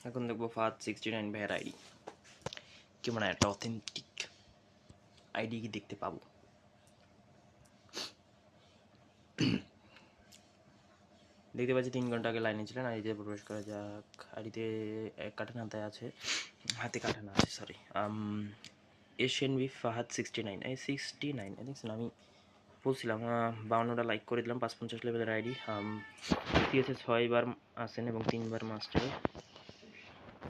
এখন দেখবো ফাহাদ 69 ভাইয়ের আইডি কি মানে একটা অথেন্টিক আইডি কি দেখতে পাবো। দেখতে পাচ্ছি 3 ঘন্টা আগে লাইনে ছিলেন। আইডিতে প্রবেশ করা যাক। আইডিতে কাটান হাতে কাটানা আছে সরি। এশিয়ান ফাহাদ 69 69 দেখছেন আমি বলছিলাম 52টা লাইক করে দিলাম। 550 লেভেলের আইডি। দিয়েছে 6 বার আসেন এবং 3 বার মাস্টারে,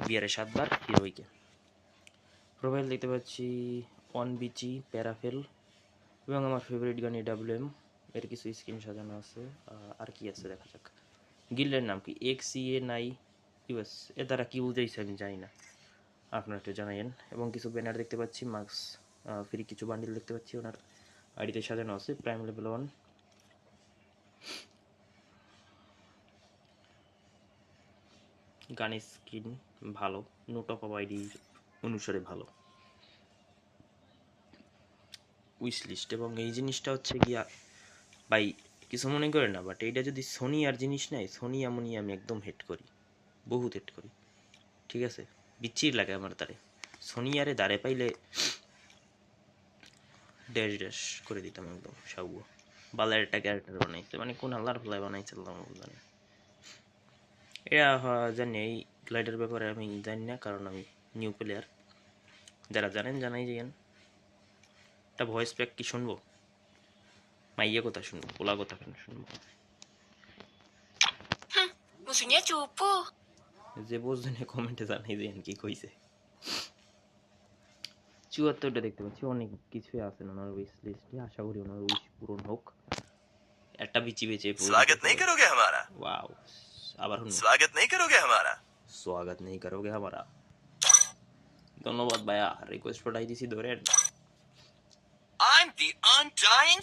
বিয়ারে 7 বার, হিরোইকে। প্রোফাইল দেখতে পাচ্ছি 1BG প্যারাফেল এবং আমার ফেভারিট গান AWM এর কিছু স্ক্রিন সাজানো আছে। আর কি আছে দেখা যাক। গিল্ডের নাম কি XCA9US, এর দ্বারা কি বুঝাইছে আমি জানি না, আপনারা একটু জানাইন। এবং কিছু ব্যানার দেখতে পাচ্ছি, মার্কস ফ্রি কিছু বান্ডিল দেখতে পাচ্ছি ওনার আইডিতে সাজানো আছে। প্রাইম লেভেল 1, গানের স্ক্রিন ভালো, নোট অফ আইডি অনুসারে ভালো। উইশ লিস্ট, এবং এই জিনিসটা হচ্ছে গিয়া ভাই কিছু মনে করে না, বাট এইটা যদি সোনি আর জিনিস নেয়, সোনি এমনই আমি একদম হেট করি, বহুত হেট করি, ঠিক আছে। বিচ্ছির লাগে আমার তারে। সোনি আরে দাঁড়ে পাইলে ড্যাশ ড্যাশ করে দিতাম একদম সাবু। বালার একটা ক্যারেক্টার বানাইছে, মানে কোন আল্লাহর ফ্লাই বানাইছিলাম জানি। এটা জানি এই গ্লাইডের ব্যাপারে আমি জানি না, কারণ আমি নিউ প্লেয়ার। যারা জানেন জানাই যাইয়েন। একটা ভয়েস প্যাক কি শুনবো? মাইয়া কথা শুনবো, পোলা কথা কেন শুনবো? Musuhnya cupu. যে বোঝেন কমেন্টে জানাই দেন কি কইছে। 74টা দেখতে পাচ্ছি, অনেক কিছুই আছে ওনার উইশ লিস্টে। আশা করি ওনার উইশ পূরণ হোক। একটা বিচি বেচে स्वागत नहीं करोगे हमारा? वाओ, আবার শুনুন। स्वागत नहीं करोगे हमारा? स्वागत नहीं करोगे हमारा। ধন্যবাদ ভাইয়া, রিকোয়েস্ট পাঠাই দিছি ধরেন। I'm the undying